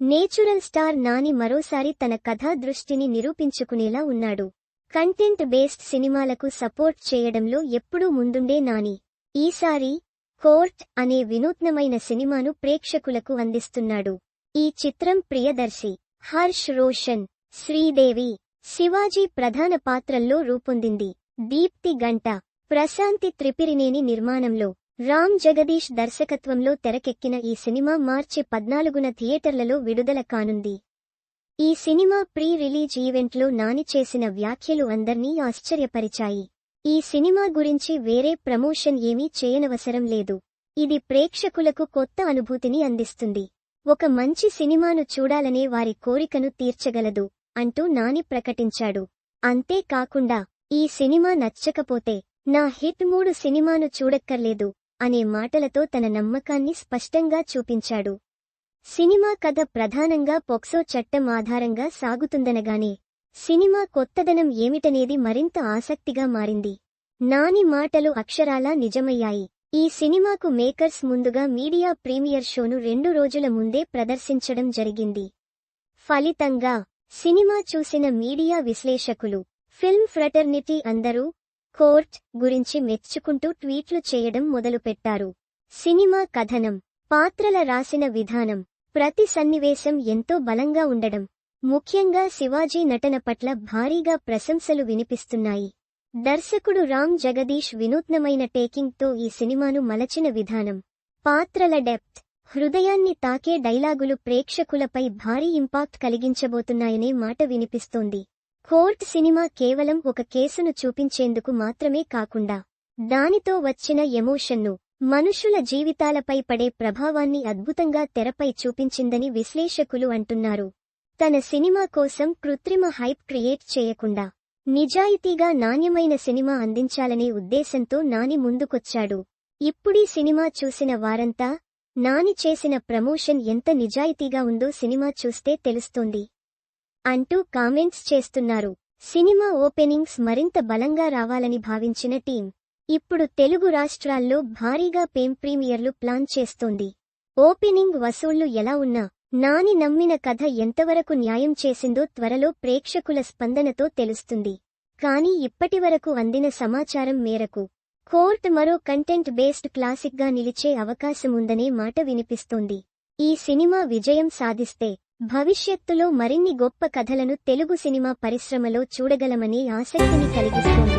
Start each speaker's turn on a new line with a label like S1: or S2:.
S1: Natural star Nani మరోసారి తన కథా దృష్టిని నిరూపించుకునేలా ఉన్నాడు. కంటెంట్ బేస్డ్ సినిమాలకు సపోర్ట్ చేయడంలో ఎప్పుడూ ముందుండే నాని ఈసారి కోర్ట్ అనే వినూత్నమైన సినిమాను ప్రేక్షకులకు అందిస్తున్నాడు. ఈ చిత్రం ప్రియదర్శి, హర్ష్ రోషన్, శ్రీదేవి, శివాజీ ప్రధాన పాత్రల్లో రూపొందింది. దీప్తి గంట, ప్రశాంతి త్రిపిరినేని నిర్మాణంలో, రామ్ జగదీష్ దర్శకత్వంలో తెరకెక్కిన ఈ సినిమా మార్చి 14న థియేటర్లలో విడుదల కానుంది. ఈ సినిమా ప్రీ రిలీజ్ ఈవెంట్లో నాని చేసిన వ్యాఖ్యలు అందర్నీ ఆశ్చర్యపరిచాయి. ఈ సినిమా గురించి వేరే ప్రమోషన్ ఏమీ చేయనవసరం లేదు. ఇది ప్రేక్షకులకు కొత్త అనుభూతిని అందిస్తుంది. ఒక మంచి సినిమాను చూడాలనే వారి కోరికను తీర్చగలదు అంటూ నాని ప్రకటించాడు. అంతేకాకుండా ఈ సినిమా నచ్చకపోతే నా హిట్ 3 సినిమాను చూడక్కర్లేదు అనే మాటలతో తన నమ్మకాన్ని స్పష్టంగా చూపించాడు. సినిమా కథ ప్రధానంగా పోక్సో చట్టం ఆధారంగా సాగుతుందనగానే సినిమా కొత్తదనం ఏమిటనేది మరింత ఆసక్తిగా మారింది. నాని మాటలు అక్షరాలా నిజమయ్యాయి. ఈ సినిమాకు మేకర్స్ ముందుగా మీడియా ప్రీమియర్ షోను 2 రోజుల ముందే ప్రదర్శించడం జరిగింది. ఫలితంగా సినిమా చూసిన మీడియా విశ్లేషకులు, ఫిల్మ్ ఫ్రటర్నిటీ అందరూ కోర్ట్ గురించి మెచ్చుకుంటూ ట్వీట్లు చేయడం మొదలుపెట్టారు. సినిమా కథనం, పాత్రల రాసిన విధానం, ప్రతి సన్నివేశం ఎంతో బలంగా ఉండడం, ముఖ్యంగా శివాజీ నటన పట్ల భారీగా ప్రశంసలు వినిపిస్తున్నాయి. దర్శకుడు రామ్ జగదీష్ వినూత్నమైన టేకింగ్తో ఈ సినిమాను మలచిన విధానం, పాత్రల డెప్త్, హృదయాన్ని తాకే డైలాగులు ప్రేక్షకులపై భారీ ఇంపాక్ట్ కలిగించబోతున్నాయనే మాట వినిపిస్తోంది. కోర్ట్ సినిమా కేవలం ఒక కేసును చూపించేందుకు మాత్రమే కాకుండా దానితో వచ్చిన ఎమోషన్ను, మనుషుల జీవితాలపై పడే ప్రభావాన్ని అద్భుతంగా తెరపై చూపించిందని విశ్లేషకులు అంటున్నారు. తన సినిమా కోసం కృత్రిమ హైప్ క్రియేట్ చేయకుండా నిజాయితీగా నాణ్యమైన సినిమా అందించాలనే ఉద్దేశంతో నాని ముందుకొచ్చాడు. ఇప్పుడీ సినిమా చూసిన వారంతా నాని చేసిన ప్రమోషన్ ఎంత నిజాయితీగా ఉందో సినిమా చూస్తే తెలుస్తోంది అంటూ కామెంట్స్ చేస్తున్నారు. సినిమా ఓపెనింగ్స్ మరింత బలంగా రావాలని భావించిన టీం ఇప్పుడు తెలుగు రాష్ట్రాల్లో భారీగా ప్రీమియర్లు ప్లాన్ చేస్తోంది. ఓపెనింగ్ వసూళ్లు ఎలా ఉన్నా నాని నమ్మిన కథ ఎంతవరకు న్యాయం చేసిందో త్వరలో ప్రేక్షకుల స్పందనతో తెలుస్తుంది. కానీ ఇప్పటివరకు అందిన సమాచారం మేరకు కోర్ట్ మరో కంటెంట్ బేస్డ్ క్లాసిక్గా నిలిచే అవకాశముందనే మాట వినిపిస్తోంది. ఈ సినిమా విజయం సాధిస్తే భవిష్యత్తులో మరిన్ని గొప్ప కథలను తెలుగు సినిమా పరిశ్రమలో చూడగలమనే ఆసక్తిని కలిగిస్తోంది.